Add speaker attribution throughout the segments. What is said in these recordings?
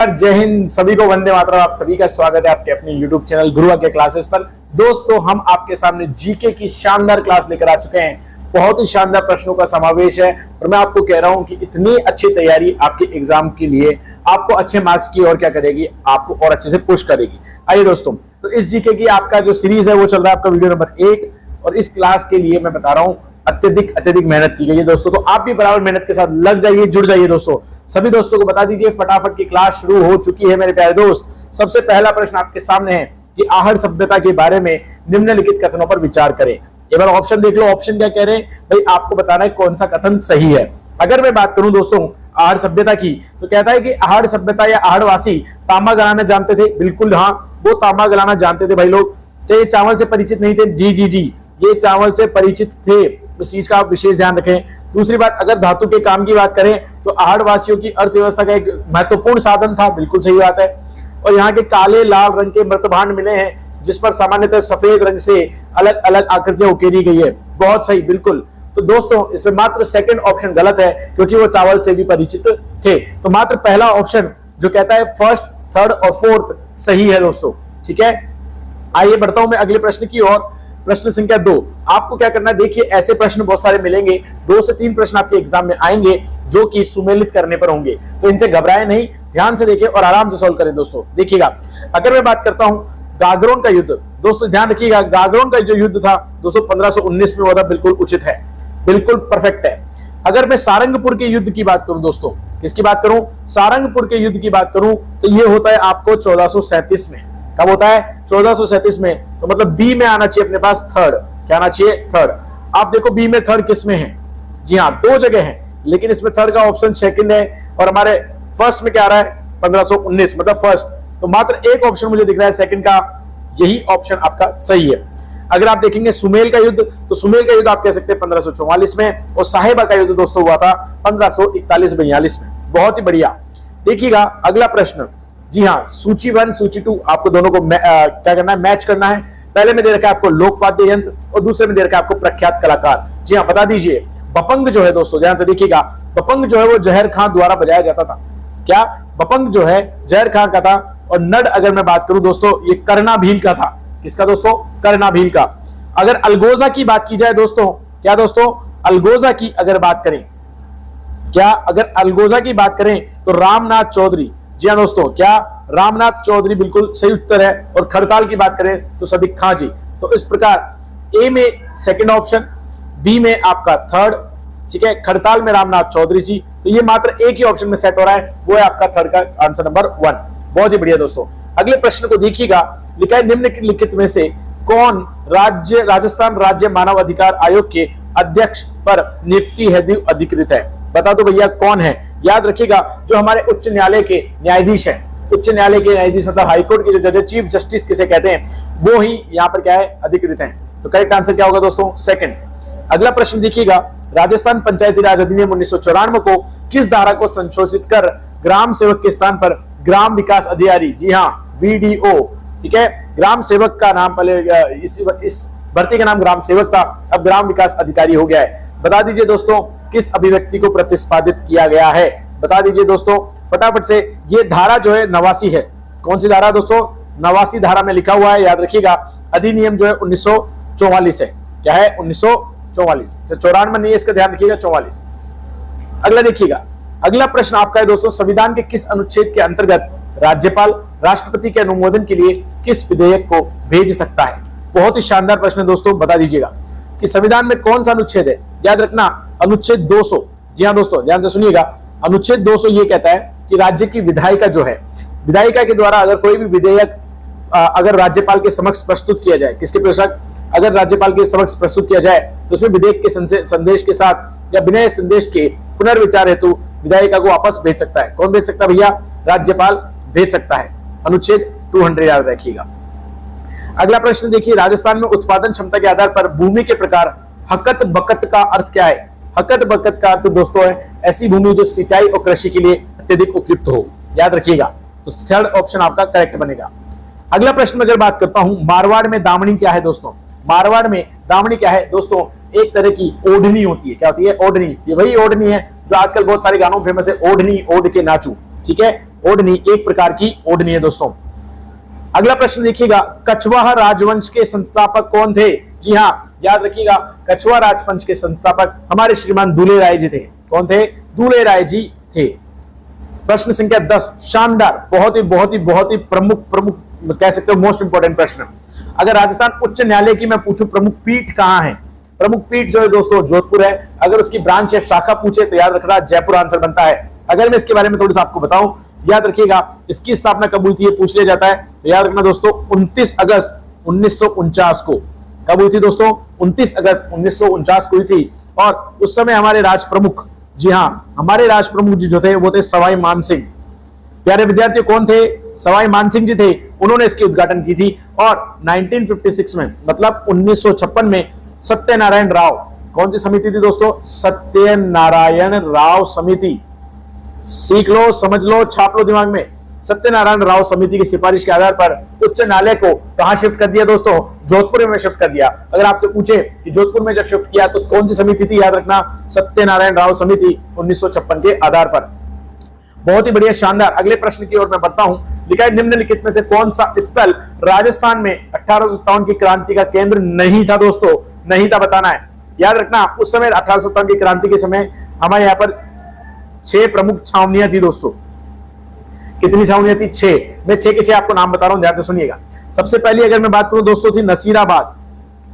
Speaker 1: जय हिंद, सभी को वंदे मातरम। आप सभी का स्वागत है आपके अपने YouTube चैनल गुरु के क्लासेस पर। दोस्तों, हम आपके सामने जीके की शानदार क्लास लेकर आ चुके हैं। बहुत ही शानदार प्रश्नों का समावेश है और मैं आपको कह रहा हूं कि इतनी अच्छी तैयारी आपके एग्जाम के लिए आपको अच्छे मार्क्स की और क्या करेगी, आपको और अच्छे से पुश करेगी। आइए दोस्तों, तो इस जीके की आपका जो सीरीज है वो चल रहा है आपका वीडियो नंबर 8 और इस क्लास के लिए मैं बता रहा हूं अत्यधिक मेहनत की गई है दोस्तों। तो आप भी बराबर मेहनत के साथ लग जाइए, जुड़ जाइए दोस्तों। सभी दोस्तों को बता दीजिए फटाफट की क्लास शुरू हो चुकी है मेरे प्यारे दोस्त। सबसे पहला प्रश्न आपके सामने है कि आहड़ सभ्यता के बारे में निम्नलिखित कथनों पर विचार करें। एक बार ऑप्शन देख लो। ऑप्शन क्या कह रहे हैं भाई, आपको बताना है कौन सा कथन सही है। अगर मैं बात करूं दोस्तों आहड़ सभ्यता की, तो कहता है कि आहड़ सभ्यता या आहड़वासी तांबा गलाना जानते थे। बिल्कुल हाँ, वो तांबा गलाना जानते थे भाई लोग। तो ये चावल से परिचित नहीं थे। जी, ये चावल से परिचित थे, इस चीज का आप विशेष ध्यान रखें। दूसरी बात, अगर धातु के काम की बात करें तो आहड़वासियों की अर्थव्यवस्था का एक महत्वपूर्ण साधन था। बिल्कुल सही बात है। और यहाँ के काले लाल रंग के मृतभांड मिले हैं जिस पर सामान्यतः सफेद रंग से अलग अलग आकृतियां उकेरी गई है। बहुत सही, बिल्कुल। तो दोस्तों इसमें मात्र सेकंड ऑप्शन गलत है क्योंकि वो चावल से भी परिचित थे। तो मात्र पहला ऑप्शन जो कहता है फर्स्ट, थर्ड और फोर्थ सही है दोस्तों। ठीक है, आइए बढ़ता हूं मैं अगले प्रश्न की ओर। प्रश्न संख्या 2। आपको क्या करना है, देखिए ऐसे प्रश्न बहुत सारे मिलेंगे। 2 से 3 प्रश्न आपके एग्जाम में आएंगे जो कि सुमेलित करने पर होंगे। तो इनसे घबराए नहीं, ध्यान से देखिए और आराम से सॉल्व करें दोस्तों। देखिएगा, अगर मैं बात करता हूं गागरोन का युद्ध, दोस्तों ध्यान रखिएगा, गागरोन का जो युद्ध था दोस्तों 1519 में हुआ था। बिल्कुल उचित है, बिल्कुल परफेक्ट है। अगर मैं सारंगपुर के युद्ध की बात करूं दोस्तों, किसकी बात करूं, सारंगपुर के युद्ध की बात करूं तो ये होता है आपको 1437 में। कब होता है, 1437 में। तो मतलब बी में आना चाहिए अपने पास थर्ड। क्या आना चाहिए, थर्ड। आप देखो बी में थर्ड किस में है, जी हाँ 2 जगह है, लेकिन इसमें थर्ड का ऑप्शन सेकंड है और हमारे फर्स्ट में क्या आ रहा है 1519 मतलब फर्स्ट। तो मात्र एक ऑप्शन मुझे दिख रहा है सेकंड का, यही ऑप्शन आपका सही है। अगर आप देखेंगे सुमेल का युद्ध, तो सुमेल का युद्ध आप कह सकते हैं 1544 में और साहिबा का युद्ध दोस्तों हुआ था 1541-42 में। बहुत ही बढ़िया। देखिएगा अगला प्रश्न, जी हाँ सूची 1 सूची 2 आपको दोनों को क्या करना है, मैच करना है। पहले में दे रखा है आपको लोकवाद्य यंत्र और दूसरे में दे रखा है आपको प्रख्यात कलाकार। जी हाँ बता दीजिए। बपंग जो है दोस्तों, ध्यान से देखिएगा, बपंग जो है वो जहर खां द्वारा बजाया जाता था। क्या, बपंग जो है जहर खां का था। और नड अगर मैं बात करूं दोस्तों, ये कर्णा भील का था। किसका दोस्तों, कर्णा भील का। अगर अलगोजा की बात की जाए दोस्तों, क्या दोस्तों, अलगोजा की अगर बात करें, क्या अगर अलगोजा की बात करें तो रामनाथ चौधरी। जी हाँ दोस्तों, क्या रामनाथ चौधरी बिल्कुल सही उत्तर है। और खड़ताल की बात करें तो सदिक खां जी। तो इस प्रकार ए में सेकंड ऑप्शन, बी में आपका थर्ड, ठीक है, खड़ताल में रामनाथ चौधरी जी। तो ये मात्र एक ही ऑप्शन में सेट हो रहा है, वो है आपका थर्ड का आंसर नंबर 1। बहुत ही बढ़िया दोस्तों। अगले प्रश्न को देखिएगा, लिखा है निम्नलिखित में से कौन राजस्थान राज्य मानव अधिकार आयोग के अध्यक्ष पर नियुक्ति हेतु अधिकृत है। बता दो भैया कौन है। याद रखिएगा, जो हमारे उच्च न्यायालय के न्यायाधीश हैं, उच्च न्यायालय के न्यायाधीश मतलब हाईकोर्ट के जो जज, चीफ जस्टिस किसे कहते हैं, वो ही यहाँ पर क्या है, अधिकृत हैं। तो करेक्ट आंसर क्या होगा दोस्तों, सेकंड। अगला प्रश्न देखिएगा, राजस्थान पंचायती राज अधिनियम 1994 को किस धारा को संशोधित कर ग्राम सेवक के स्थान पर ग्राम विकास अधिकारी, जी हाँ VDO, ठीक है, ग्राम सेवक का नाम पहले इस भर्ती का नाम ग्राम सेवक था, अब ग्राम विकास अधिकारी हो गया है। बता दीजिए दोस्तों किस अभिव्यक्ति को प्रतिपादित किया गया है। बता दीजिए दोस्तों फटाफट से। ये धारा जो है 89 है। कौन सी धारा दोस्तों, 89 धारा में लिखा हुआ है। याद रखिएगा, अधिनियम जो है 1944 है। क्या है, 1944, 94 नहीं है, इसका ध्यान रखिएगा, 44। अगला देखिएगा, अगला प्रश्न आपका है दोस्तों, संविधान के किस अनुच्छेद के अंतर्गत राज्यपाल राष्ट्रपति के अनुमोदन के लिए किस विधेयक को भेज सकता है। बहुत ही शानदार प्रश्न है दोस्तों। बता दीजिएगा कि संविधान में कौन सा अनुच्छेद है। याद रखना, अनुच्छेद 200। जी हाँ दोस्तों, ध्यान से सुनिएगा, अनुच्छेद 200 ये कहता है कि राज्य की विधायिका जो है, विधायिका के द्वारा अगर कोई भी विधेयक अगर राज्यपाल के समक्ष प्रस्तुत किया जाए, किसके प्रश्न, अगर राज्यपाल के समक्ष प्रस्तुत किया जाए तो उसमें विधेयक के संदेश के साथ या बिना संदेश के पुनर्विचार हेतु विधायिका को वापस भेज सकता है। कौन भेज सकता है भैया, राज्यपाल भेज सकता है। अनुच्छेद 200 याद रखिएगा। अगला प्रश्न देखिए, राजस्थान में उत्पादन क्षमता के आधार पर भूमि के प्रकार हकत बकत का अर्थ क्या है। हकत बकत का अर्थ दोस्तों है ऐसी भूमि जो सिंचाई और कृषि के लिए अत्यधिक उपयुक्त हो। याद रखिएगा, तो थर्ड ऑप्शन आपका करेक्ट बनेगा। अगला प्रश्न में अगर बात करता हूं, मारवाड़ में दामनी क्या है दोस्तों। मारवाड़ में दामनी क्या है दोस्तों, एक तरह की ओढ़नी होती है। क्या होती है, ओढ़नी। ये वही ओढ़नी है जो आजकल बहुत सारे गानों में फेमस है, ओढ़नी ओढ़ के नाचू। ठीक है, ओढ़नी एक प्रकार की ओढ़नी है दोस्तों। अगला प्रश्न देखिएगा, कछवाहा राजवंश के संस्थापक कौन थे? जी हां, याद रखिएगा, कछवाहा राजवंश के संस्थापक हमारे श्रीमान दूल्हे राय जी थे। कौन थे? दूल्हे राय जी थे। प्रश्न संख्या 10, शानदार, बहुत ही प्रमुख कह सकते हो मोस्ट इंपोर्टेंट प्रश्न। अगर राजस्थान उच्च न्यायालय की मैं पूछूं प्रमुख पीठ कहां है? प्रमुख पीठ जो है दोस्तों जोधपुर है। अगर उसकी ब्रांच या शाखा पूछे तो याद रखना जयपुर आंसर बनता है। अगर मैं इसके बारे में थोड़ा सा आपको बताऊं, याद रखिएगा इसकी स्थापना कब हुई थी ये पूछ लिया जाता है, तो याद रखना दोस्तों 29 अगस्त 1949 को। कब हुई थी दोस्तों? 29 अगस्त 1949 को हुई थी। और उस समय हमारे राज प्रमुख, जी हां, हमारे राज प्रमुख जी जो थे वो थे सवाई मानसिंह। प्यारे विद्यार्थी कौन थे? सवाई मानसिंह जी थे। उन्होंने इसकी उद्घाटन की थी। और 1956 में मतलब 1956 में सत्यनारायण राव, कौन सी समिति थी दोस्तों? सत्यनारायण राव समिति। सीख लो, समझ लो, छाप लो दिमाग में। सत्यनारायण राव समिति की सिफारिश के आधार पर उच्च न्यायालय को कहां शिफ्ट कर दिया दोस्तों? जोधपुर में शिफ्ट कर दिया। अगर आपसे पूछे कि जोधपुर में जब शिफ्ट किया तो कौन सी समिति थी, याद रखना सत्यनारायण राव समिति 1956 के आधार पर। बहुत ही बढ़िया, शानदार। अगले प्रश्न की ओर मैं बढ़ता हूं। लिखा है निम्नलिखित में से कौन सा स्थल राजस्थान में 1857 की क्रांति का केंद्र नहीं था दोस्तों? नहीं था, बताना है। याद रखना उस समय 1857 की क्रांति के समय हमारे यहां पर 6 प्रमुख छावनियां थी दोस्तों। कितनी छावनियां थी? 6। मैं 6 के 6 आपको नाम बता रहा हूं, ध्यान से सुनिएगा। सबसे पहली अगर मैं बात करूं दोस्तों थी नसीराबाद।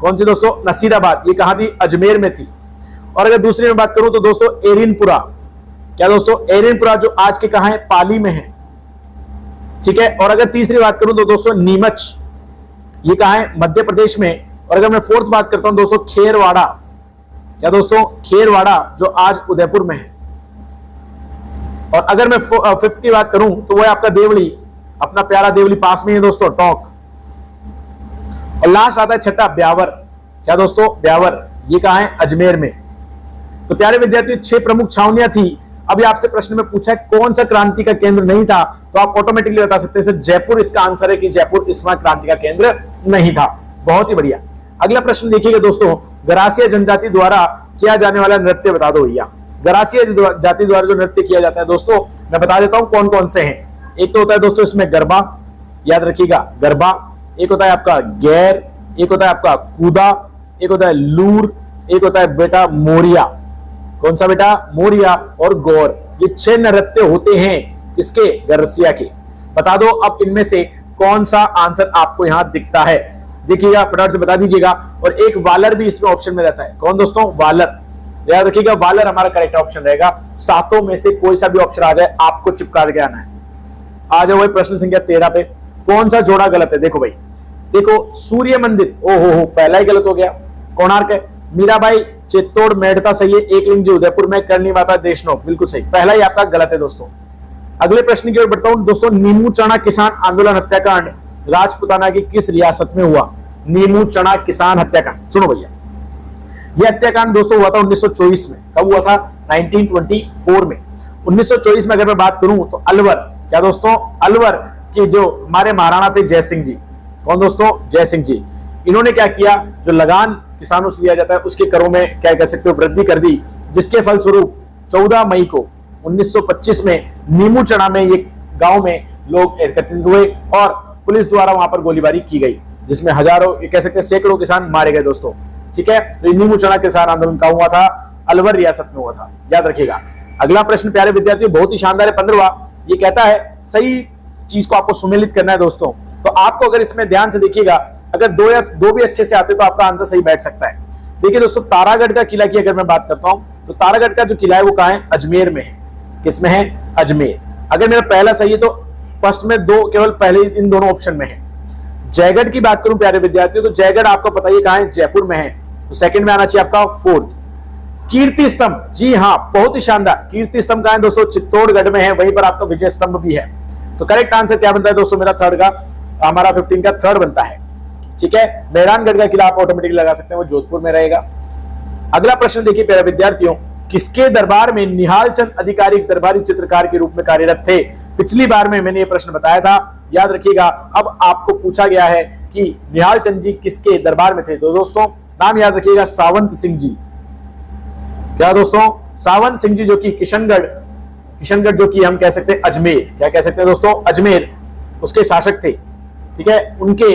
Speaker 1: कौन सी दोस्तों? नसीराबाद। ये कहां थी? अजमेर में थी। और अगर दूसरी में बात करूं तो दोस्तों एरिनपुरा। क्या दोस्तों? एरिनपुरा जो आज के कहां है? पाली में है, ठीक है। और अगर तीसरी बात करूं तो दोस्तों नीमच, ये कहां है? मध्य प्रदेश में। और अगर मैं फोर्थ बात करता हूं दोस्तों खेरवाड़ा। क्या दोस्तों? खेरवाड़ा जो आज उदयपुर में है। और अगर मैं फिफ्थ की बात करूं तो वो है आपका देवली, अपना प्यारा देवली पास में है दोस्तों, टोंक। और लास्ट आता है छठा ब्यावर। क्या दोस्तों? ब्यावर। ये कहां है? अजमेर में। तो प्यारे विद्यार्थियों 6 प्रमुख छावनियां थी। अभी आपसे प्रश्न में पूछा है कौन सा क्रांति का केंद्र नहीं था, तो आप ऑटोमेटिकली बता सकते हैं जयपुर इसका आंसर है कि जयपुर इस समय क्रांति का केंद्र नहीं था। बहुत ही बढ़िया। अगला प्रश्न देखिएगा दोस्तों, गरासिया जनजाति द्वारा किया जाने वाला नृत्य बता दो भैया। गरासिया जाति द्वारा जो नृत्य किया जाता है दोस्तों, मैं बता देता हूं कौन कौन से हैं। एक तो होता है दोस्तों इसमें गरबा, याद रखिएगा गरबा। एक होता है आपका गैर, एक होता है आपका कूदा, एक होता है लूर, एक होता है बेटा मोरिया। कौन सा बेटा? मोरिया और गौर। ये 6 नृत्य होते हैं इसके, गरसिया के। बता दो अब इनमें से कौन सा आंसर आपको यहां दिखता है। देखिएगा फटाफट से बता दीजिएगा। और एक वालर भी इसमें ऑप्शन में रहता है। कौन दोस्तों? वालर। याद रखिएगा वालर हमारा करेक्ट ऑप्शन रहेगा। 7 में से कोई सा भी ऑप्शन आ जाए आपको चिपका के आना है। आ जाओ भाई प्रश्न संख्या 13 पे। कौन सा जोड़ा गलत है? देखो भाई, देखो सूर्य मंदिर, ओहो पहला ही गलत हो गया। कोणार्क है, मीराबाई चित्तौड़ मेड़ता सही है, एकलिंग जी उदयपुर में, करनी माता देशनोक बिल्कुल सही। पहला ही आपका गलत है दोस्तों। अगले प्रश्न की ओर बढ़ता हूं दोस्तों। नीमू चना किसान आंदोलन हत्याकांड राजपुताना की किस रियासत में हुआ? नीमू चना किसान हत्याकांड, सुनो भैया। यह हत्याकांड दोस्तों हुआ था 1924 में। कब हुआ था? 1924 में। 1924 में अगर मैं बात करूं तो अलवर, क्या दोस्तों? अलवर के जो हमारे महाराणा थे जय सिंह जी। कौन दोस्तों? जय सिंह जी। इन्होंने क्या किया, जो लगान किसानों से लिया जाता है उसके करों में क्या कह सकते हो वृद्धि कर दी, जिसके फलस्वरूप 14 मई को 1925 में नीमू चना में ये गांव में लोग एकत्रित हुए और पुलिस द्वारा वहां पर गोलीबारी की गई, जिसमें हजारों, कह सकते हैं सैकड़ों किसान मारे गए दोस्तों। ठीक है, तो नीमू चना किसान आंदोलन का हुआ था, अलवर रियासत में हुआ था, याद रखिएगा। अगला प्रश्न प्यारे विद्यार्थियों बहुत ही शानदार है, 15वां। ये कहता है सही चीज को आपको सुमेलित करना है दोस्तों। तो आपको अगर इसमें ध्यान से देखिएगा, अगर दो भी अच्छे से आते तो आपका आंसर सही बैठ सकता है। देखिए दोस्तों, तारागढ़ का किला की अगर मैं बात करता हूं तो तारागढ़ का जो किला है वो कहां है? अजमेर में है। किसमें है? अजमेर। अगर मेरा पहला सही है तो फर्स्ट में दो, केवल पहले इन दोनों ऑप्शन में है। जयगढ़ की बात करूं प्यारे विद्यार्थियों तो जयगढ़ आपको पता ही कहां है? जयपुर में है, तो सेकंड में आना चाहिए आपका फोर्थ। कीर्ति स्तंभ, जी हां बहुत ही शानदार। कीर्ति स्तंभ कहां है दोस्तों? चित्तौड़गढ़ में है, वहीं पर आपका विजय स्तंभ भी है। तो करेक्ट आंसर क्या बनता है दोस्तों? मेरा थर्ड का, हमारा 15 का थर्ड बनता है। ठीक है, मेहरानगढ़ का किला आप ऑटोमेटिकली लगा सकते हैं, वो जोधपुर में रहेगा। अगला प्रश्न देखिए प्यारे विद्यार्थियों, किसके दरबार में निहाल चंद अधिकारी दरबारी चित्रकार के रूप में कार्यरत थे? पिछली बार में मैंने ये प्रश्न बताया था, याद रखिएगा। अब आपको पूछा गया है कि निहाल चंद जी किसके दरबार में थे? तो दोस्तों नाम याद रखिएगा, सावंत सिंह जी। क्या दोस्तों? सावंत सिंह जी, जो कि किशनगढ़ किशनगढ़ जो कि हम कह सकते हैं अजमेर, क्या कह सकते हैं दोस्तों, अजमेर, उसके शासक थे। ठीक है, उनके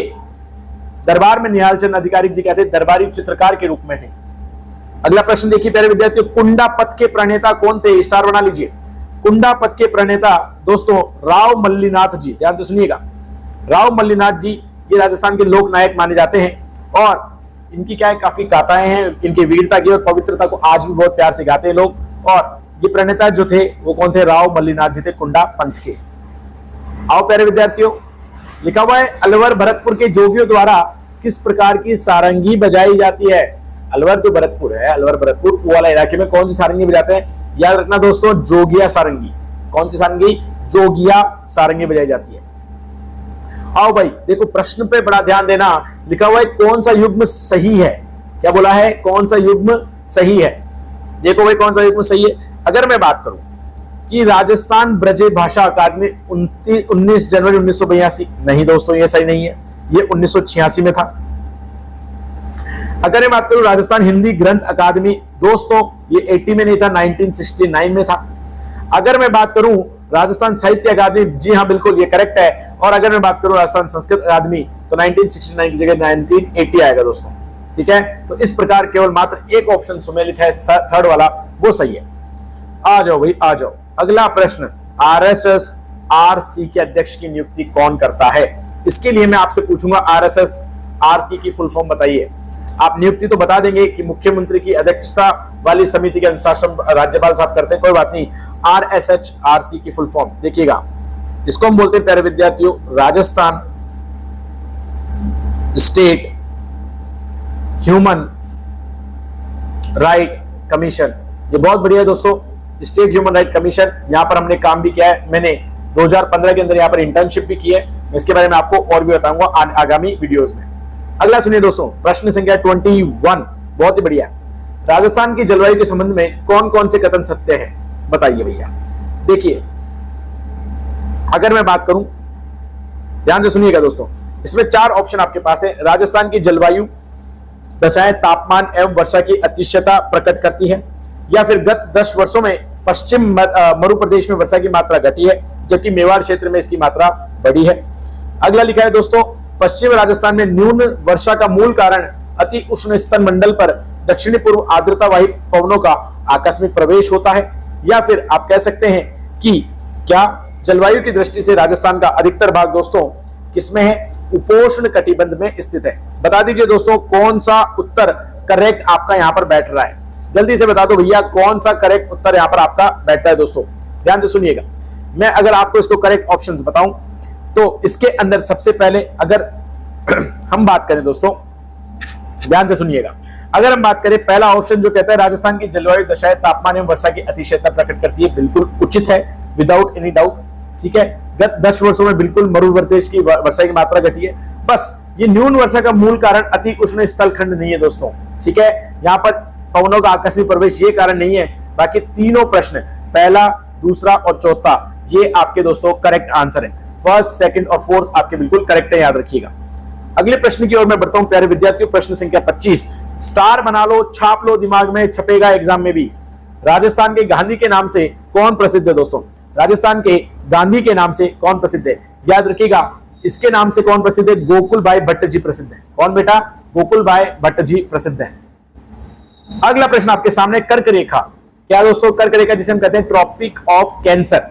Speaker 1: दरबार में निहाल चंद अधिकारी जी क्या थे, दरबारी चित्रकार के रूप में थे। अगला प्रश्न देखिए प्यारे विद्यार्थियों, कुंडा पथ के प्रणेता कौन थे, स्टार बना लीजिए। कुंडा पथ के प्रणेता दोस्तों राव मल्लीनाथ जी, ध्यान से सुनिएगा। राव मल्लीनाथ जी ये राजस्थान के लोक नायक माने जाते हैं और इनकी क्या है, काफी गाथाएं हैं, इनकी वीरता की और पवित्रता को आज भी बहुत प्यार से गाते हैं लोग। और ये प्रणेता जो थे वो कौन थे, राव मल्लीनाथ जी थे कुंडा पंथ के। आओ प्यारे विद्यार्थियों, लिखा हुआ है अलवर भरतपुर के जोगियों द्वारा किस प्रकार की सारंगी बजाई जाती है। अलवर जो भरतपुर है, अलवर भरतपुर वो वाला इलाके में कौन सी सारंगी बजाते हैं, याद रखना दोस्तों, जोगिया सारंगी। कौन सी सारंगी, जोगिया सारंगी बजाई जाती है। आओ भाई देखो प्रश्न पे बड़ा ध्यान देना, लिखा हुआ है कौन सा युग्म सही है, क्या बोला है, कौन सा युग्म सही है। देखो भाई कौन सा युग्म सही है। अगर मैं बात करूं कि राजस्थान ब्रज भाषा अकादमी 19 जनवरी 1982, नहीं दोस्तों ये सही नहीं है, ये 1986 में था। अगर मैं बात करूं राजस्थान हिंदी ग्रंथ अकादमी, दोस्तों ये 80 में नहीं था, 1969 में था। अगर मैं बात करूं राजस्थान साहित्य अकादमी, जी हाँ बिल्कुल ये करेक्ट है। और अगर मैं बात करूं राजस्थान संस्कृत अकादमी तो 1969 की जगह 1980 आएगा दोस्तों। ठीक है, तो इस प्रकार केवल मात्र एक ऑप्शन सुमेलित है, थर्ड वाला वो सही है। आ जाओ भाई आ जाओ, अगला प्रश्न, आरएसएस आरसी के अध्यक्ष की नियुक्ति कौन करता है। इसके लिए मैं आपसे पूछूंगा आरएसएस आरसी की फुल फॉर्म बताइए। आप नियुक्ति तो बता देंगे कि मुख्यमंत्री की अध्यक्षता वाली समिति के अनुशासन राज्यपाल साहब करते हैं, कोई बात नहीं। आरएसएच आरसी की फुल फॉर्म देखिएगा, इसको हम बोलते हैं प्यारे विद्यार्थियों Rajasthan state human right commission. ये बहुत बढ़िया है दोस्तों, स्टेट ह्यूमन राइट कमीशन। यहां पर हमने काम भी किया है, मैंने 2015 के अंदर यहां पर इंटर्नशिप भी की है, इसके बारे में आपको और भी बताऊंगा आगामी वीडियोस में। अगला सुनिए दोस्तों, प्रश्न संख्या 21, बहुत ही बढ़िया। राजस्थान की जलवायु के संबंध में कौन कौन से कथन सत्य है, बताइए भैया। देखिए अगर मैं बात करूं, ध्यान से सुनिएगा दोस्तों, इसमें 4 ऑप्शन आपके पास है। राजस्थान की जलवायु दशाएं तापमान एवं वर्षा की अतिशयता प्रकट करती है, या फिर गत 10 वर्षों में पश्चिम मरु प्रदेश में वर्षा की मात्रा घटी है जबकि मेवाड़ क्षेत्र में इसकी मात्रा बढ़ी है। अगला लिखा है दोस्तों, पश्चिम राजस्थान में न्यून वर्षा का मूल कारण अति उष्ण स्तन मंडल पर दक्षिणी पूर्व आर्द्रता वाही पवनों का आकस्मिक प्रवेश होता है, या फिर आप कह सकते हैं कि क्या जलवायु की दृष्टि से राजस्थान का अधिकतर भाग दोस्तों किसमें है, उपोष्ण कटिबंध में स्थित है। बता दीजिए दोस्तों कौन सा उत्तर करेक्ट आपका यहां पर बैठ रहा है, जल्दी से बता दो भैया कौन सा करेक्ट उत्तर यहां पर आपका बैठता है। दोस्तों ध्यान से सुनिएगा, मैं अगर आपको इसको करेक्ट ऑप्शंस बताऊं तो इसके अंदर सबसे पहले अगर हम बात करें दोस्तों, ध्यान से सुनिएगा, अगर हम बात करें पहला ऑप्शन जो कहता है राजस्थान की जलवायु दशाएं तापमान एवं वर्षा की अतिशयता प्रकट करती है, बिल्कुल उचित है, विदाउट एनी डाउट। ठीक है, गत 10 वर्षों में बिल्कुल मरु प्रदेश की वर्षा की मात्रा घटी है। बस ये न्यून वर्षा का मूल कारण अति उष्ण स्थल खंड नहीं है दोस्तों। ठीक है, यहाँ पर पवनों का आकस्मिक प्रवेश ये कारण नहीं है। बाकी तीनों प्रश्न, पहला, दूसरा और चौथा, ये आपके दोस्तों करेक्ट आंसर है। फर्स्ट, सेकंड और फोर्थ आपके बिल्कुल करेक्ट है, याद रखिएगा। अगले प्रश्न की ओर मैं बढ़ता हूं प्यारे विद्यार्थियों, प्रश्न संख्या 25, स्टार बना लो, छाप लो, दिमाग में छपेगा एग्जाम में भी। राजस्थान के गांधी के नाम से कौन प्रसिद्ध है दोस्तों, राजस्थान के गांधी के नाम से कौन प्रसिद्ध है, याद रखिएगा। इसके नाम से कौन प्रसिद्ध है, गोकुल भाई भट्ट जी प्रसिद्ध है। कौन बेटा, गोकुल भाई भट्ट जी प्रसिद्ध है। अगला प्रश्न आपके सामने, कर्क रेखा, क्या दोस्तों, कर्क रेखा जिसे हम कहते हैं ट्रॉपिक ऑफ कैंसर।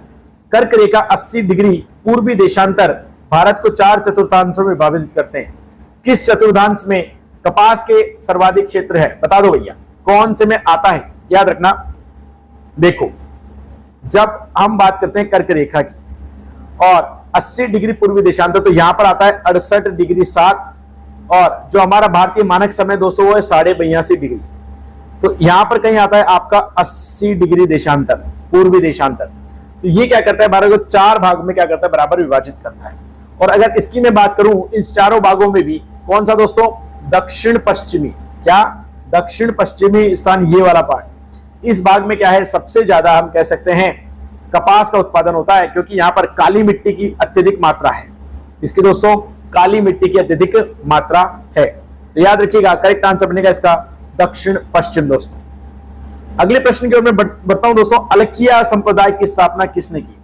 Speaker 1: कर्क रेखा 80 डिग्री पूर्वी देशांतर भारत को 4 चतुर्थांशों में विभाजित करते हैं। किस चतुर्थांश में कपास के सर्वाधिक क्षेत्र है, बता दो भैया, कौन से में आता है, याद रखना। देखो जब हम बात करते हैं कर्क रेखा की और 80 डिग्री पूर्वी देशांतर, तो यहां पर आता है 68 डिग्री 7, और जो हमारा भारतीय मानक समय दोस्तों वो है 82.5 डिग्री। तो यहां पर कहीं आता है आपका 80 डिग्री देशांतर, पूर्वी देशांतर। तो ये क्या करता है, भारत को 4 भाग में क्या करता है, बराबर विभाजित करता है। और अगर इसकी मैं बात करूं, इन चारों भागों में भी कौन सा दोस्तों, दक्षिण पश्चिमी, क्या दक्षिण पश्चिमी स्थान, ये वाला पार्ट, इस भाग में क्या है, सबसे ज्यादा हम कह सकते हैं कपास का उत्पादन होता है, क्योंकि यहां पर काली मिट्टी की अत्यधिक मात्रा है। इसकी दोस्तों काली मिट्टी की अत्यधिक मात्रा है। तो याद रखिएगा करेक्ट आंसर बनेगा इसका दक्षिण पश्चिम दोस्तों। अगले प्रश्न की ओर मैं बढ़ता हूं दोस्तों। अलखिया संप्रदाय की स्थापना किसने की?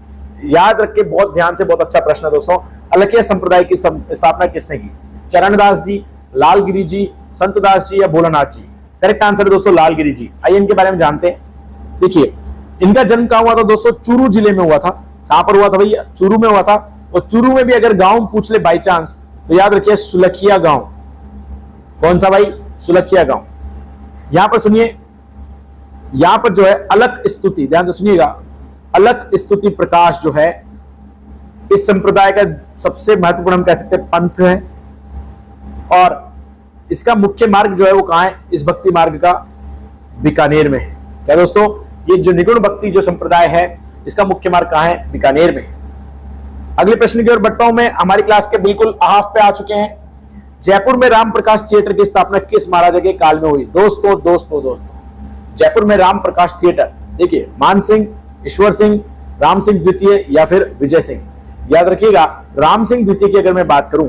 Speaker 1: याद रख के बहुत ध्यान से, बहुत अच्छा प्रश्न है दोस्तों। अलखिया संप्रदाय की स्थापना किसने की? चरणदास जी, लालगिरी जी, संतदास जी या भोलानाथ जी? करेक्ट आंसर है दोस्तों लालगिरी जी। आइए इनके बारे में जानते हैं। देखिए, इनका जन्म कहां हुआ था दोस्तों? चूरू जिले में हुआ था। कहां पर हुआ था भैया? चूरू में हुआ था। और चूरू में भी अगर गांव पूछ ले बाई चांस तो याद रखिए सुलखिया गांव। कौन सा भाई? सुलखिया गांव। यहां पर सुनिए, यहां पर जो है अलख स्तुति, ध्यान से सुनिएगा, अलख स्तुति प्रकाश जो है इस संप्रदाय का सबसे महत्वपूर्ण हम कह सकते हैं पंथ है। और इसका मुख्य मार्ग जो है वो कहां है? इस भक्ति मार्ग का बीकानेर में है। क्या दोस्तों? ये जो निगुण भक्ति जो संप्रदाय है इसका मुख्य मार्ग कहां है? बीकानेर में है। अगले प्रश्न की ओर बढ़ता हूं मैं। हमारी क्लास के बिल्कुल हाफ पे आ चुके हैं। जयपुर में राम प्रकाश थिएटर की स्थापना किस महाराजा के काल में हुई? दोस्तों जयपुर में राम प्रकाश थिएटर, देखिए मान सिंह, ईश्वर सिंह, राम सिंह द्वितीय या फिर विजय सिंह? याद रखिएगा, राम सिंह द्वितीय की अगर मैं बात करूं,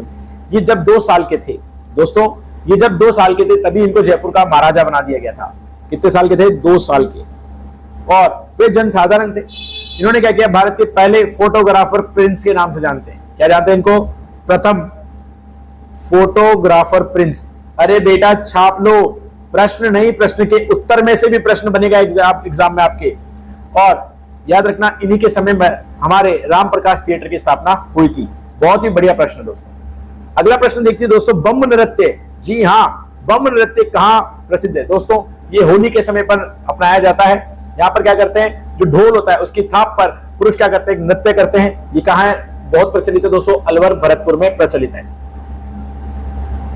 Speaker 1: ये जब 2 साल के थे दोस्तों, ये जब 2 साल के थे तभी इनको जयपुर का महाराजा बना दिया गया था। कितने साल के थे? 2 साल के। और वे जनसाधारण थे। इन्होंने क्या किया? भारत के पहले फोटोग्राफर प्रिंस के नाम से जानते हैं। क्या जानते हैं इनको? प्रथम फोटोग्राफर प्रिंस। अरे बेटा छाप लो, प्रश्न नहीं, प्रश्न के उत्तर में से भी प्रश्न बनेगा एग्जाम में आपके। और याद रखना, इन्हीं के समय में हमारे राम प्रकाश थिएटर की स्थापना हुई थी। बहुत ही बढ़िया प्रश्न दोस्तों। अगला प्रश्न देखिए दोस्तों, बम नृत्य, जी हां, बम नृत्य कहां प्रसिद्ध है? दोस्तों ये होली के समय पर अपनाया जाता है। यहां पर क्या करते हैं? जो ढोल होता है उसकी थाप पर पुरुष क्या करते हैं? नृत्य करते हैं। ये कहां है? बहुत प्रचलित है दोस्तों, अलवर भरतपुर में प्रचलित है।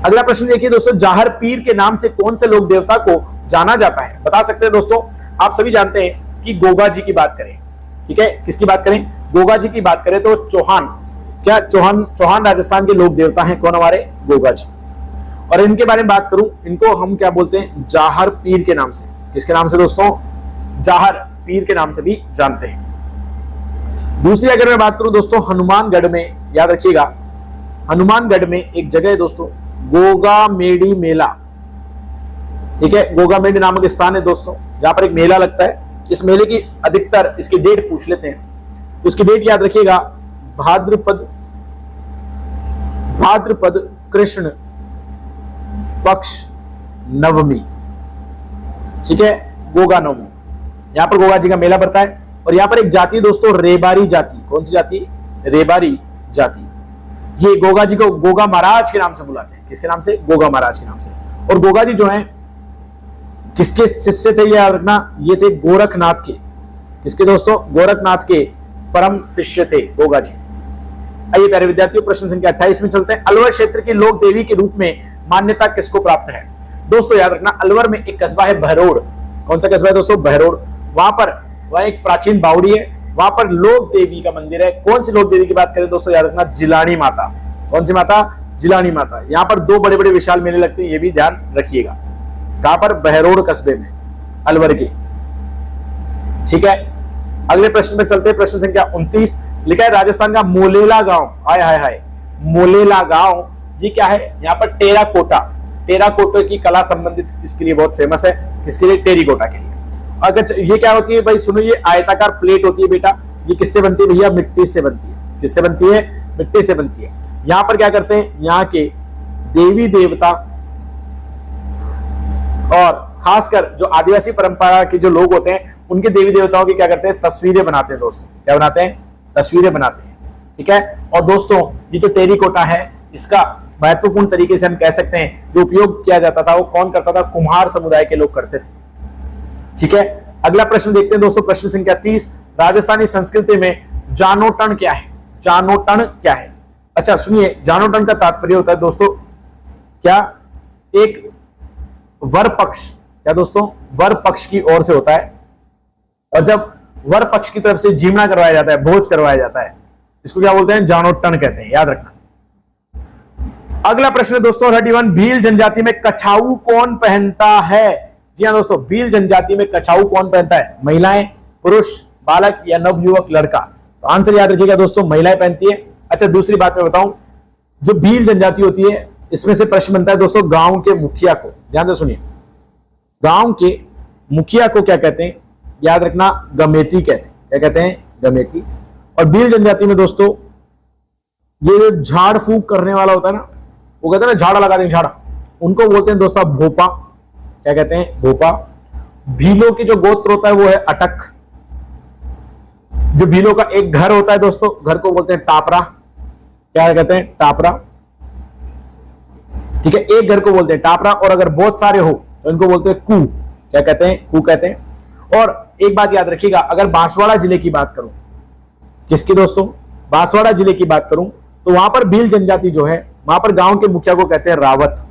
Speaker 1: अगला प्रश्न देखिए दोस्तों, जाहर पीर के नाम से कौन से लोक देवता को जाना जाता है? बता सकते हैं दोस्तों? आप सभी जानते हैं कि गोगा जी की बात करें, ठीक है, किसकी बात करें? गोगा जी की बात करें तो चौहान, क्या चौहान राजस्थान के लोक देवता हैं। कौन? हमारे गोगा जी। और इनके बारे में बात करूं, इनको हम क्या बोलते हैं? जाहर पीर के नाम से। किसके नाम से दोस्तों? जाहर पीर के नाम से भी जानते हैं। दूसरी अगर मैं बात करूं दोस्तों, हनुमानगढ़ में, याद रखिएगा, हनुमानगढ़ में एक जगह है दोस्तों, गोगा मेडी मेला, ठीक है, गोगा मेडी नामक स्थान है दोस्तों, जहां पर एक मेला लगता है। इस मेले की अधिकतर इसकी डेट पूछ लेते हैं। उसकी डेट याद रखिएगा, भाद्रपद कृष्ण पक्ष नवमी, ठीक है, गोगा नवमी। यहां पर गोगा जी का मेला पड़ता है। और यहां पर एक जाति दोस्तों, रेबारी जाति। कौन सी जाति? रेबारी जाति। ये गोगा जी को गोगा महाराज के नाम से बुलाते हैं। किसके नाम से? गोगा महाराज के नाम से। और गोगा जी जो हैं किसके शिष्य थे? याद रखना, ये थे गोरखनाथ के। किसके दोस्तों? गोरखनाथ के परम शिष्य थे गोगा जी। आइए प्यारे विद्यार्थियों, प्रश्न संख्या 28 में चलते हैं। अलवर क्षेत्र की लोक देवी के रूप में मान्यता किसको प्राप्त है? दोस्तों याद रखना, अलवर में एक कस्बा है बहरोड़। कौन सा कस्बा है दोस्तों? बहरोड़। वहां एक प्राचीन बावड़ी है, वहां पर लोक देवी का मंदिर है। कौन सी लोक देवी की बात करें दोस्तों? याद रखना, जिलानी माता। कौन सी माता? जिलानी माता। यहां पर 2 बड़े बड़े विशाल मेले लगते हैं, ये भी ध्यान रखिएगा। कहां पर? बहरोड़ कस्बे में, अलवर के, ठीक है। अगले प्रश्न पे चलते हैं। प्रश्न संख्या 29 लिखा है, राजस्थान का मोलेला गांव, हाय हाय हाय, मोलेला गांव, ये क्या है? यहाँ पर टेराकोटा की कला संबंधित इसके लिए बहुत फेमस है। किसके लिए? टेरिकोटा के लिए। अगर ये क्या होती है भाई, सुनो, ये आयताकार प्लेट होती है बेटा। ये किससे बनती है भैया? मिट्टी से बनती है। किससे बनती है? मिट्टी से बनती है। यहां पर क्या करते हैं? यहाँ के देवी देवता और खासकर जो आदिवासी परंपरा के जो लोग होते हैं उनके देवी देवताओं की क्या करते हैं? तस्वीरें बनाते हैं दोस्तों। क्या बनाते हैं? तस्वीरें बनाते हैं, ठीक है। और दोस्तों ये जो टेरिकोटा है, इसका महत्वपूर्ण तरीके से हम कह सकते हैं जो उपयोग किया जाता था वो कौन करता था? कुम्हार समुदाय के लोग करते थे, ठीक है। अगला प्रश्न देखते हैं दोस्तों, प्रश्न संख्या 30। राजस्थानी संस्कृति में जानोटन क्या है? जानोटन क्या है? अच्छा सुनिए, जानोटन का तात्पर्य होता है दोस्तों क्या? एक वर पक्ष, क्या दोस्तों? वर पक्ष की ओर से होता है। और जब वर पक्ष की तरफ से जीवना करवाया जाता है, भोज करवाया जाता है, इसको क्या बोलते हैं? जानोटन कहते हैं, याद रखना। अगला प्रश्न दोस्तों 31। भील जनजाति में कछाऊ कौन पहनता है? जी हाँ दोस्तों, भील जनजाति में कछाऊ कौन पहनता है? महिलाएं, पुरुष, बालक या नवयुवक लड़का? तो आंसर याद रखिएगा दोस्तों, महिलाएं पहनती है। अच्छा दूसरी बात मैं बताऊं, जो भील जनजाति होती है इसमें से प्रश्न बनता है दोस्तों गांव के मुखिया को। ध्यान से सुनिए, गांव के मुखिया को क्या कहते हैं? याद रखना, गमेती कहते हैं। क्या कहते हैं? गमेती। और भील जनजाति में दोस्तों ये जो झाड़ फूक करने वाला होता है ना, वो कहते हैं ना झाड़ा लगा देंगे, झाड़ा, उनको बोलते हैं दोस्तों भोपा। क्या कहते हैं? भोपा। भीलों की जो गोत्र होता है वो है अटक। जो भीलों का एक घर होता है दोस्तों, घर को बोलते हैं टापरा। क्या कहते हैं? टापरा। ठीक है, एक घर को बोलते हैं टापरा, और अगर बहुत सारे हो तो इनको बोलते हैं कू। क्या कहते हैं? कू कहते हैं। और एक बात याद रखिएगा, अगर बांसवाड़ा जिले की बात करूं, किसकी दोस्तों? बांसवाड़ा जिले की बात करूं, तो वहां पर भील जनजाति जो है, वहां पर गांव के मुखिया को कहते हैं रावत।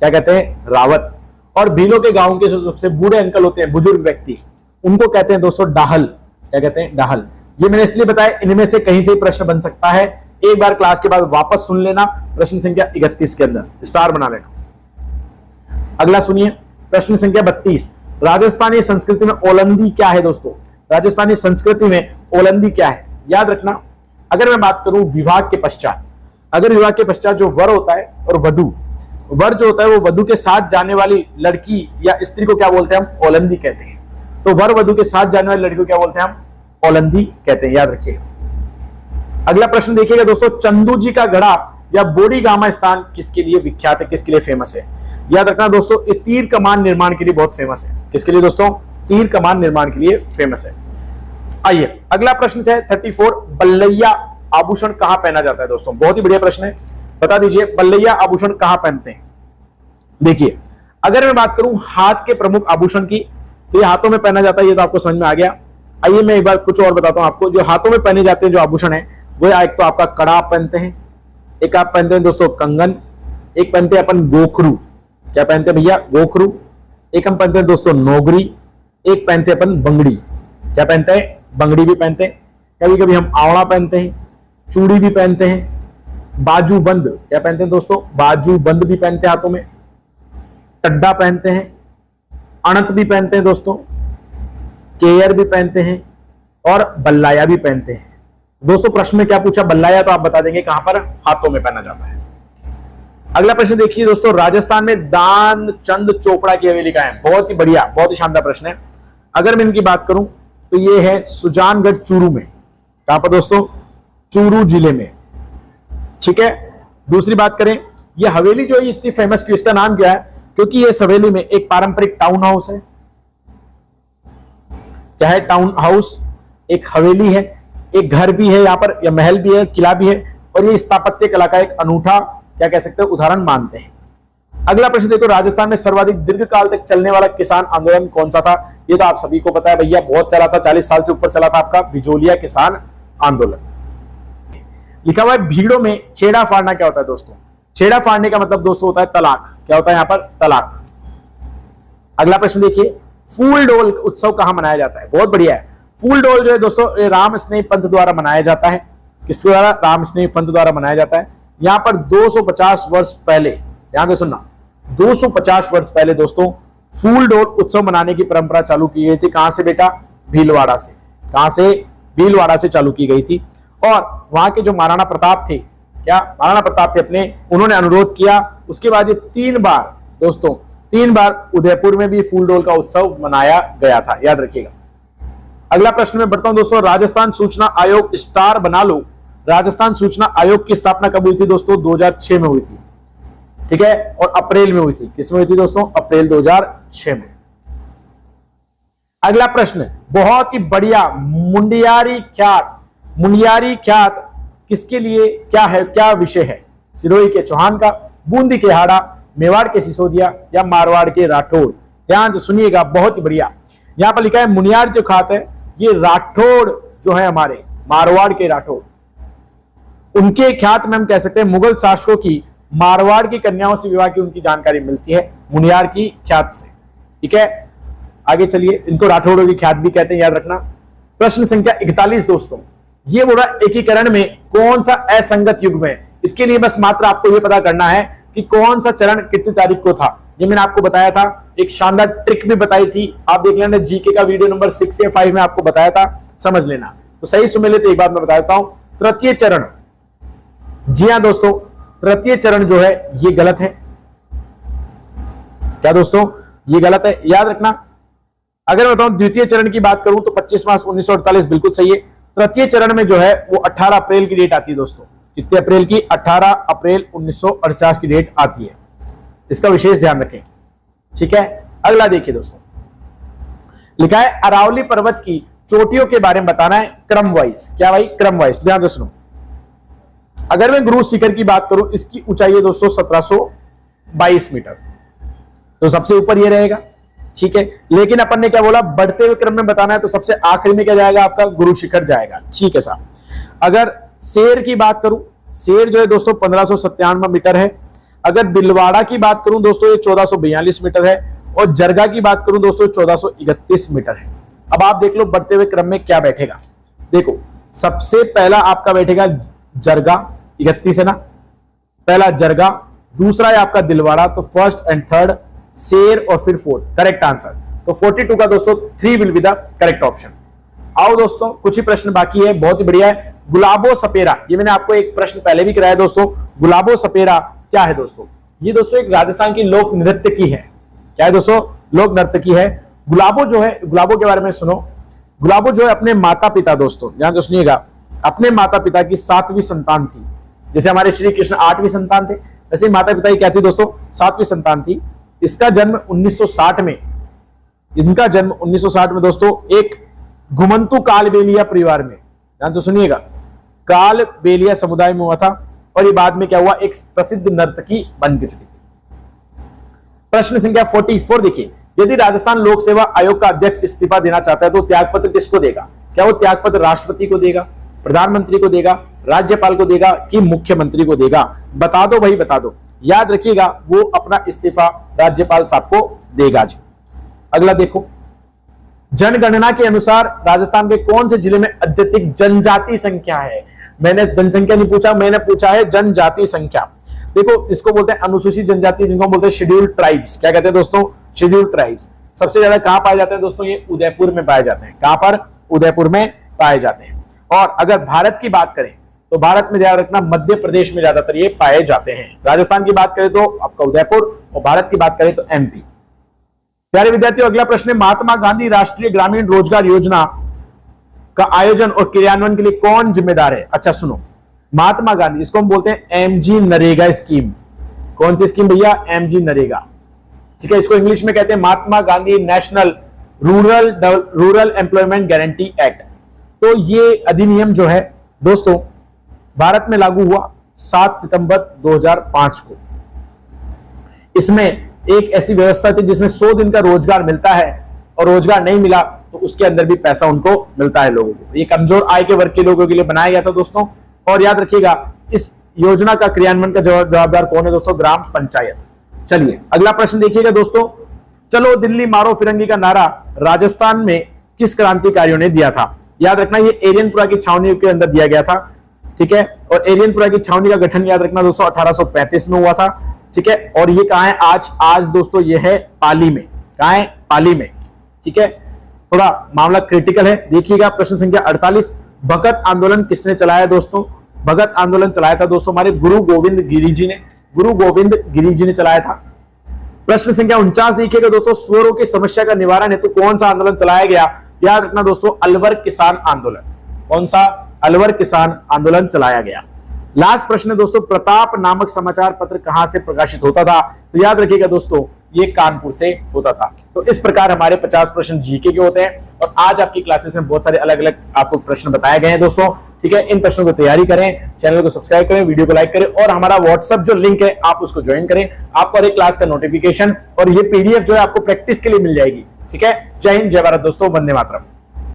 Speaker 1: क्या कहते हैं? रावत। और भीलों के गांव के सबसे बूढ़े अंकल होते हैं, बुजुर्ग व्यक्ति, उनको कहते हैं दोस्तों डाहल। क्या कहते हैं? डाहल। ये मैंने इसलिए बताया, इनमें से कहीं से प्रश्न बन सकता है। एक बार क्लास के बाद वापस सुन लेना, प्रश्न संख्या 31 के अंदर स्टार बना लेना। अगला सुनिए, प्रश्न संख्या 32। राजस्थानी संस्कृति में ओलंदी क्या है दोस्तों? राजस्थानी संस्कृति में ओलंदी क्या है? याद रखना, अगर मैं बात करूं विवाह के पश्चात, अगर विवाह के पश्चात जो वर होता है और वधु, वर जो होता है वो वधु के साथ जाने वाली लड़की या स्त्री को क्या बोलते हैं? हम ओलंदी कहते हैं। तो वर वधु के साथ जाने वाली लड़की को क्या बोलते हैं? हम ओलंदी कहते हैं। याद रखिएगा। अगला प्रश्न देखिएगा दोस्तों, चंदू जी का गढ़ा या बोडी गामा स्थान किसके लिए विख्यात है, किसके लिए फेमस है? याद रखना दोस्तों, ये तीर कमान निर्माण के लिए बहुत फेमस है। किसके लिए दोस्तों? तीर कमान निर्माण के लिए फेमस है। आइए अगला प्रश्न है 34। बल्लैया आभूषण कहां पहना जाता है दोस्तों? बहुत ही बढ़िया प्रश्न है, बता दीजिए बल्लैया आभूषण कहां पहनते हैं? देखिए, अगर मैं बात करूं हाथ के प्रमुख आभूषण की, तो ये हाथों में पहना जाता है, ये तो आपको समझ में आ गया। आइए मैं एक बार कुछ और बताता हूं आपको। जो हाथों में पहने जाते हैं जो आभूषण है, वो एक तो आपका कड़ा आप पहनते हैं, एक आप पहनते हैं दोस्तों कंगन, एक पहनते हैं अपन गोखरू। क्या पहनते हैं भैया? गोखरू। एक हम पहनते हैं दोस्तों नौगरी, एक पहनते हैं अपन बंगड़ी। क्या पहनते हैं? बंगड़ी भी पहनते हैं। कभी कभी हम आवड़ा पहनते हैं, चूड़ी भी पहनते हैं, बाजू बंद। क्या पहनते हैं दोस्तों? बाजू बंद भी पहनते हैं हाथों में, टड्डा पहनते हैं, अणत भी पहनते हैं दोस्तों, केयर भी पहनते हैं, और बल्लाया भी पहनते हैं। दोस्तों प्रश्न में क्या पूछा? बल्लाया, तो आप बता देंगे कहां पर? हाथों में पहना जाता है। अगला प्रश्न देखिए दोस्तों, राजस्थान में दान चंद चोपड़ा की हवेली कहां है? बहुत ही बढ़िया, बहुत ही शानदार प्रश्न है। अगर मैं इनकी बात करूं तो ये है सुजानगढ़ चूरू में। कहां पर दोस्तों? चूरू जिले में। ठीक है। दूसरी बात करें, ये हवेली जो है इतनी फेमस क्यों? इसका नाम क्या है? क्योंकि ये हवेली में एक पारंपरिक टाउन हाउस है। क्या है? टाउन हाउस, एक हवेली है, एक घर भी है यहाँ पर, या महल भी है, किला भी है, और ये स्थापत्य कला का एक अनूठा क्या कह सकते हैं उदाहरण मानते हैं। अगला प्रश्न देखो, राजस्थान में सर्वाधिक दीर्घकाल तक चलने वाला किसान आंदोलन कौन सा था? ये तो आप सभी को पता है भैया, बहुत चला था, 40 साल से ऊपर चला था, आपका बिजोलिया किसान आंदोलन। लिखा हुआ है भीड़ों में छेड़ा फाड़ना क्या होता है दोस्तों? छेड़ा फाड़ने का मतलब दोस्तों होता है तलाक। क्या होता है यहाँ पर? तलाक। अगला प्रश्न देखिए, फूल डोल उत्सव कहां मनाया जाता है? बहुत बढ़िया है। फूल डोल जो है दोस्तों राम स्नेह पंथ द्वारा मनाया जाता है। किसके द्वारा? राम स्नेह पंथ द्वारा मनाया जाता है। यहां पर 250 वर्ष पहले, ध्यान से सुनना, 250 वर्ष पहले दोस्तों फूल डोल उत्सव मनाने की परंपरा चालू की गई थी। कहां से बेटा? भीलवाड़ा से। कहां से? भीलवाड़ा से चालू की गई थी। और वहां के जो महाराणा प्रताप थे, क्या महाराणा प्रताप थे अपने, उन्होंने अनुरोध किया। उसके बाद ये 3 बार दोस्तों, 3 बार उदयपुर में भी फूल डोल का उत्सव मनाया गया था। याद रखिएगा। अगला प्रश्न में बढ़ता हूं दोस्तों, राजस्थान सूचना आयोग स्टार बना लो। राजस्थान सूचना आयोग की स्थापना कब हुई थी दोस्तों? 2006 में हुई थी। ठीक है। और अप्रैल में हुई थी। किसमें हुई थी दोस्तों? अप्रैल 2006 में। अगला प्रश्न बहुत ही बढ़िया, मुंडियारी ख्यात किसके लिए क्या है, क्या विषय है? सिरोही के चौहान का, बूंदी के हाड़ा, मेवाड़ के सिसोदिया, या मारवाड़ के राठौड़? ध्यान से सुनिएगा, बहुत ही बढ़िया। यहां पर लिखा है मुनियार जो ख्यात है, ये राठौड़ जो है हमारे मारवाड़ के राठौड़, उनके ख्यात में हम कह सकते हैं मुगल शासकों की मारवाड़ की कन्याओं से विवाह की उनकी जानकारी मिलती है मुनियार की ख्यात से। ठीक है। आगे चलिए, इनको राठौड़ों की ख्यात भी कहते हैं, याद रखना। प्रश्न संख्या 41 दोस्तों, ये बोला एकीकरण में कौन सा असंगत युग्म है? इसके लिए बस मात्र आपको यह पता करना है कि कौन सा चरण कितनी तारीख को था। ये मैंने आपको बताया था, एक शानदार ट्रिक भी बताई थी, आप देख लेना, जीके का वीडियो नंबर 6 या 5 में आपको बताया था, समझ लेना। तो सही सुन ले तो एक बात मैं बता देता हूं, तृतीय चरण, जी हां दोस्तों, तृतीय चरण जो है ये गलत है। क्या दोस्तों? ये गलत है, याद रखना। अगर मैं बताऊं द्वितीय चरण की बात करूं तो 25 मार्च 1948 बिल्कुल सही है। तृतीय चरण में जो है वो 18 अप्रैल की डेट आती है दोस्तों। कितने अप्रैल की? 18 अप्रैल 1949 की डेट आती है। इसका विशेष ध्यान रखें, ठीक है। अगला देखिए दोस्तों, लिखा है अरावली पर्वत की चोटियों के बारे में बताना है क्रम वाइज। क्या भाई? क्रम वाइज। ध्यान से सुनो। अगर मैं गुरु शिखर की बात करूं, इसकी ऊंचाई है दोस्तों 1722 मीटर, तो सबसे ऊपर ये रहेगा, ठीक है। लेकिन अपन ने क्या बोला, बढ़ते हुए क्रम में बताना है, तो सबसे आखिरी में क्या जाएगा? आपका गुरु शिखर जाएगा, ठीक है साहब। अगर शेर की बात करूं, शेर जो है दोस्तों 1597 मीटर है। अगर दिलवाड़ा की बात करूं दोस्तों, ये 1442 मीटर है। और जरगा की बात करूं दोस्तों 1431 मीटर है। अब आप देख लो बढ़ते हुए क्रम में क्या बैठेगा। देखो सबसे पहला आपका बैठेगा जरगा, 31 है ना, पहला जरगा। दूसरा है आपका दिलवाड़ा, तो फर्स्ट एंड थर्ड शेर, और फिर फोर्थ। करेक्ट आंसर तो 42 का दोस्तों 3 will be the correct option. आओ दोस्तों, कुछ ही प्रश्न बाकी है, बहुत ही बढ़िया है। गुलाबो सपेरा, ये मैंने आपको एक प्रश्न पहले भी कराया दोस्तों। गुलाबो सपेरा क्या है दोस्तों? ये दोस्तों एक राजस्थान की लोक नृत्य की है। क्या है दोस्तों? लोक नृत्य की है। गुलाबो जो है, गुलाबो के बारे में सुनो। गुलाबो जो है अपने माता पिता, दोस्तों ध्यान से सुनिएगा, अपने माता पिता की 7वीं संतान थी। जैसे हमारे श्री कृष्ण 8वीं संतान थे, वैसे माता पिता की क्या थी दोस्तों? 7वीं संतान थी। इसका जन्म 1960 में, इनका जन्म 1960 में दोस्तों एक घुमंतु कालबेलिया परिवार में, ध्यान से सुनिएगा, कालबेलिया समुदाय में हुआ था। और ये बाद में क्या हुआ? एक प्रसिद्ध नर्तकी बन चुकी थी। प्रश्न संख्या 44 देखिए, यदि राजस्थान लोक सेवा आयोग का अध्यक्ष इस्तीफा देना चाहता है तो त्यागपत्र किसको देगा? क्या वो त्यागपत्र राष्ट्रपति को देगा, प्रधानमंत्री को देगा, राज्यपाल को देगा, कि मुख्यमंत्री को देगा? बता दो भाई, बता दो। याद रखिएगा, वो अपना इस्तीफा राज्यपाल साहब को देगा जी। अगला देखो, जनगणना के अनुसार राजस्थान के कौन से जिले में अत्यधिक जनजाति संख्या है? मैंने जनसंख्या नहीं पूछा, मैंने पूछा है जनजाति संख्या। देखो इसको बोलते हैं अनुसूचित जनजाति, जिनको बोलते हैं शेड्यूल्ड ट्राइब्स। क्या कहते हैं दोस्तों? Scheduled tribes. सबसे ज्यादा कहां पाए जाते हैं दोस्तों? ये उदयपुर में पाए जाते हैं। कहां पर? उदयपुर में पाए जाते हैं। और अगर भारत की बात करें तो भारत में ध्यान रखना मध्य प्रदेश में ज्यादातर ये पाए जाते हैं। राजस्थान की बात करें तो आपका उदयपुर, और भारत की बात करें तो एमपी। प्यारे विद्यार्थियों, अगला प्रश्न है, महात्मा गांधी राष्ट्रीय ग्रामीण रोजगार योजना का आयोजन और क्रियान्वयन के लिए कौन जिम्मेदार है? अच्छा सुनो, महात्मा गांधी, इसको हम बोलते हैं एमजी नरेगा स्कीम। कौन सी स्कीम भैया? एमजी नरेगा, ठीक है। इसको इंग्लिश में कहते हैं Mahatma Gandhi National Rural Employment Guarantee Act. तो ये अधिनियम जो है दोस्तों भारत में लागू हुआ 7 सितंबर 2005 को। इसमें एक ऐसी व्यवस्था थी जिसमें 100 दिन का रोजगार मिलता है, और रोजगार नहीं मिला तो उसके अंदर भी पैसा उनको मिलता है लोगों को। ये कमजोर आय के वर्ग के लोगों के लिए बनाया गया था दोस्तों। और याद रखिएगा, इस योजना का क्रियान्वयन का जवाबदार कौन है दोस्तों? ग्राम पंचायत। चलिए अगला प्रश्न देखिएगा दोस्तों, चलो दिल्ली मारो फिरंगी का नारा राजस्थान में किस क्रांतिकारियों ने दिया था? याद रखना, ये एरियनपुरा की छावनी के अंदर दिया गया था, ठीक है। और एरियनपुरा की छावनी का गठन याद रखना दोस्तों 1835 में हुआ था, ठीक है। और ये कहां है? आज दोस्तों ये है पाली में। कहां है? पाली में, ठीक है। थोड़ा मामला क्रिटिकल है, देखिएगा। प्रश्न संख्या 48, भगत आंदोलन किसने चलाया दोस्तों? भगत आंदोलन चलाया था दोस्तों हमारे गुरु गोविंद गिरी जी ने। गुरु गोविंद गिरी जी ने चलाया था। प्रश्न संख्या 49 देखिएगा दोस्तों, सुअरों की समस्या का निवारण हेतु कौन सा आंदोलन चलाया गया? याद रखना दोस्तों अलवर किसान आंदोलन। कौन सा? अलवर किसान आंदोलन चलाया गया। लास्ट प्रश्न है दोस्तों, प्रताप नामक समाचार पत्र कहां से प्रकाशित होता था? तो याद रखिएगा दोस्तों ये कानपुर से होता था। तो इस प्रकार हमारे 50 प्रश्न जीके के होते हैं। और आज आपकी क्लासेस में बहुत सारे अलग अलग आपको प्रश्न बताए गए हैं दोस्तों, ठीक है। इन प्रश्नों की तैयारी करें, चैनल को सब्सक्राइब करें, वीडियो को लाइक करें, और हमारा व्हाट्सएप जो लिंक है आप उसको ज्वाइन करें। आपको हर एक क्लास का नोटिफिकेशन और ये पीडीएफ जो है आपको प्रैक्टिस के लिए मिल जाएगी, ठीक है। जय हिंद, जय भारत दोस्तों, वंदे मातरम।